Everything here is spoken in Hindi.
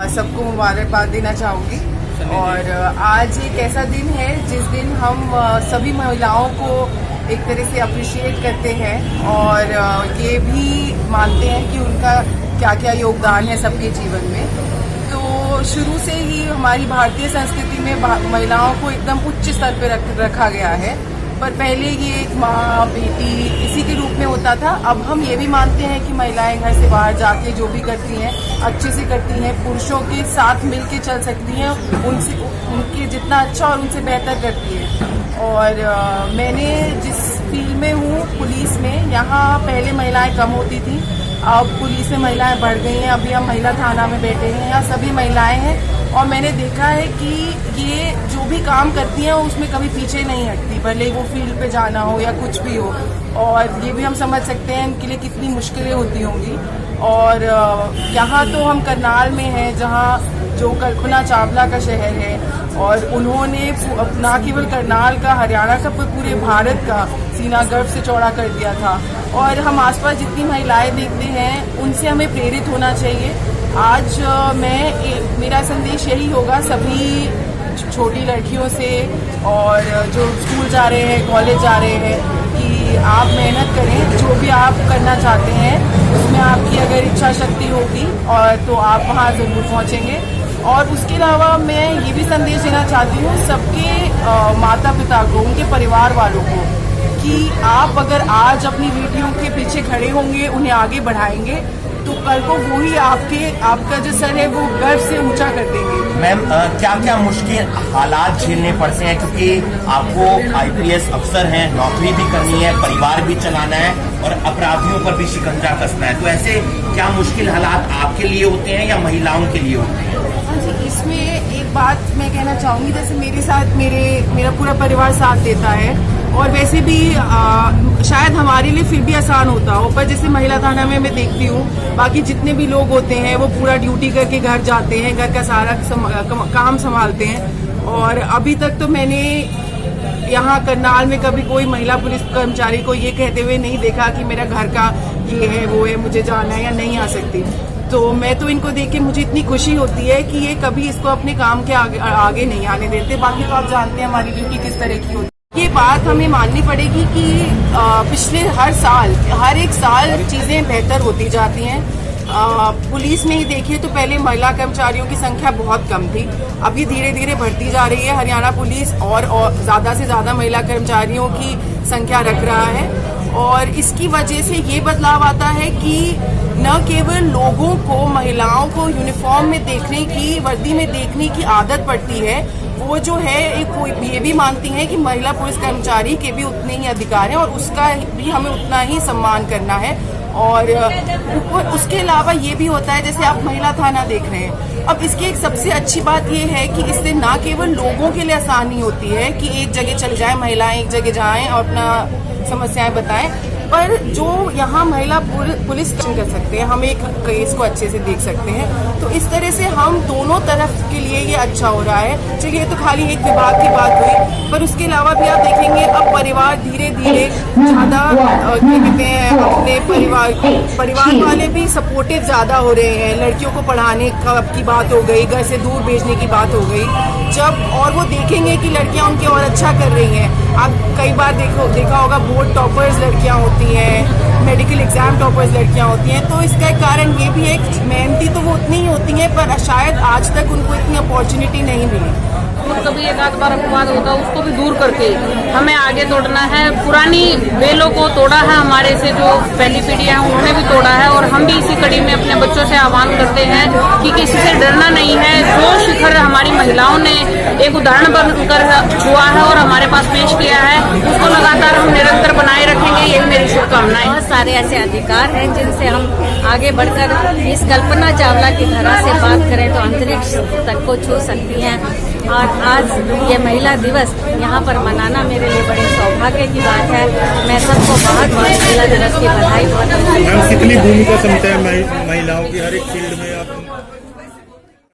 सबको मुबारकबाद देना चाहूँगी। और आज एक ऐसा दिन है जिस दिन हम सभी महिलाओं को एक तरह से अप्रिशिएट करते हैं और ये भी मानते हैं कि उनका क्या क्या योगदान है सबके जीवन में। तो शुरू से ही हमारी भारतीय संस्कृति में महिलाओं को एकदम उच्च स्तर पर रखा गया है। पर पहले ये एक माँ बेटी इसी के रूप में होता था। अब हम ये भी मानते हैं कि महिलाएं घर से बाहर जाके जो भी करती हैं अच्छे से करती हैं, पुरुषों के साथ मिल के चल सकती हैं, उनके जितना अच्छा और उनसे बेहतर करती हैं। और मैंने जिस फील्ड में हूँ पुलिस में, यहाँ पहले महिलाएं कम होती थी, अब पुलिस में महिलाएं बढ़ गई हैं। अभी हम महिला थाना में बैठे हैं, यहाँ सभी महिलाएं हैं और मैंने देखा है कि ये जो भी काम करती हैं उसमें कभी पीछे नहीं हटती, भले वो फील्ड पे जाना हो या कुछ भी हो। और ये भी हम समझ सकते हैं इनके लिए कितनी मुश्किलें होती होंगी। और यहाँ तो हम करनाल में हैं, जहाँ जो कल्पना चावला का शहर है और उन्होंने न केवल करनाल का, हरियाणा का, पूरे भारत का सीना गर्व से चौड़ा कर दिया था। और हम आसपास जितनी महिलाएं देखते हैं उनसे हमें प्रेरित होना चाहिए। आज मेरा संदेश यही होगा सभी छोटी लड़कियों से और जो स्कूल जा रहे हैं, कॉलेज जा रहे हैं, कि आप मेहनत करें। जो भी आप करना चाहते हैं उसमें आपकी अगर इच्छा शक्ति होगी और तो आप वहाँ ज़रूर पहुँचेंगे। और उसके अलावा मैं ये भी संदेश देना चाहती हूँ सबके माता पिता को, उनके परिवार वालों को, कि आप अगर आज अपनी बेटियों के पीछे खड़े होंगे, उन्हें आगे बढ़ाएंगे, तो कल को वो ही आपका जो सर है वो गर्व से ऊंचा कर देंगे। मैम, क्या क्या मुश्किल हालात झेलने पड़ते हैं, क्योंकि आपको आईपीएस अफसर हैं, नौकरी भी करनी है, परिवार भी चलाना है और अपराधियों पर भी शिकंजा कसना है, तो ऐसे क्या मुश्किल हालात आपके लिए होते हैं या महिलाओं के लिए होते हैं? हाँ जी, इसमें एक बात मैं कहना चाहूँगी, जैसे मेरे साथ मेरा पूरा परिवार साथ देता है और वैसे भी शायद हमारे लिए फिर भी आसान होता हो, पर जैसे महिला थाना में मैं देखती हूँ बाकी जितने भी लोग होते हैं वो पूरा ड्यूटी करके घर जाते हैं, घर का सारा काम संभालते हैं। और अभी तक तो मैंने यहाँ करनाल में कभी कोई महिला पुलिस कर्मचारी को ये कहते हुए नहीं देखा कि मेरा घर का ये है वो है, मुझे जाना है या नहीं आ सकती। तो मैं तो इनको देख के मुझे इतनी खुशी होती है कि ये कभी इसको अपने काम के आगे नहीं आने देते। बाकी तो आप जानते हैं हमारी ड्यूटी किस तरह की होती है। ये बात हमें माननी पड़ेगी कि पिछले हर एक साल चीज़ें बेहतर होती जाती हैं। पुलिस में ही देखिए तो पहले महिला कर्मचारियों की संख्या बहुत कम थी, अब ये धीरे धीरे बढ़ती जा रही है। हरियाणा पुलिस और ज़्यादा से ज़्यादा महिला कर्मचारियों की संख्या रख रहा है और इसकी वजह से ये बदलाव आता है कि न केवल लोगों को, महिलाओं को यूनिफॉर्म में देखने की, वर्दी में देखने की आदत पड़ती है, वो जो है ये भी मानती हैं कि महिला पुलिस कर्मचारी के भी उतने ही अधिकार हैं और उसका भी हमें उतना ही सम्मान करना है। और उसके अलावा ये भी होता है, जैसे आप महिला थाना देख रहे हैं, अब इसकी एक सबसे अच्छी बात ये है कि इससे ना केवल लोगों के लिए आसानी होती है कि एक जगह चले जाएं, महिलाएं एक जगह जाएं और अपना समस्याएं बताएं, पर जो यहाँ महिला पुलिस कर सकते हैं, हम एक केस को अच्छे से देख सकते हैं। तो इस तरह से हम दोनों तरफ के लिए ये अच्छा हो रहा है। चलिए तो खाली एक विभाग की बात हुई, पर उसके अलावा भी आप देखेंगे अब परिवार धीरे धीरे ज़्यादा क्या कहते हैं, अपने परिवार वाले भी सपोर्टिव ज़्यादा हो रहे हैं। लड़कियों को पढ़ाने की बात हो गई, घर से दूर भेजने की बात हो गई जब, और वो देखेंगे कि लड़कियाँ उनके और अच्छा कर रही हैं। आप कई बार देखा होगा बोर्ड टॉपर्स लड़कियाँ होती हैं, मेडिकल एग्जाम टॉपर्स लड़कियां होती हैं, तो इसका एक कारण ये भी है कि मेहनती तो वो उतनी ही होती हैं पर शायद आज तक उनको इतनी अपॉर्चुनिटी नहीं मिली। और कभी एक आध बार अपवाद होता है उसको भी दूर करके हमें आगे तोड़ना है। पुरानी बेलों को तोड़ा है, हमारे से जो पहली पीढ़ी है उन्होंने भी तोड़ा है और हम भी इसी कड़ी में अपने बच्चों से आह्वान करते हैं कि किसी से डरना नहीं है। जो शिखर हमारी महिलाओं ने एक उदाहरण बनकर हुआ है और हमारे पास पेश किया है, उसको लगातार हम निरंतर बनाए रखेंगे, यही मेरी शुभकामनाएं। बहुत सारे ऐसे अधिकार हैं जिनसे हम आगे बढ़कर इस कल्पना चावला की तरह से बात करें तो अंतरिक्ष तक को छू सकती हैं। और आज ये महिला दिवस यहाँ पर मनाना मेरे लिए बड़े सौभाग्य की बात है। मैं सबको बहुत बहुत महिला दिवस की बधाई। कितनी भूमिका समझते हैं महिलाओं की हर एक फील्ड में आप?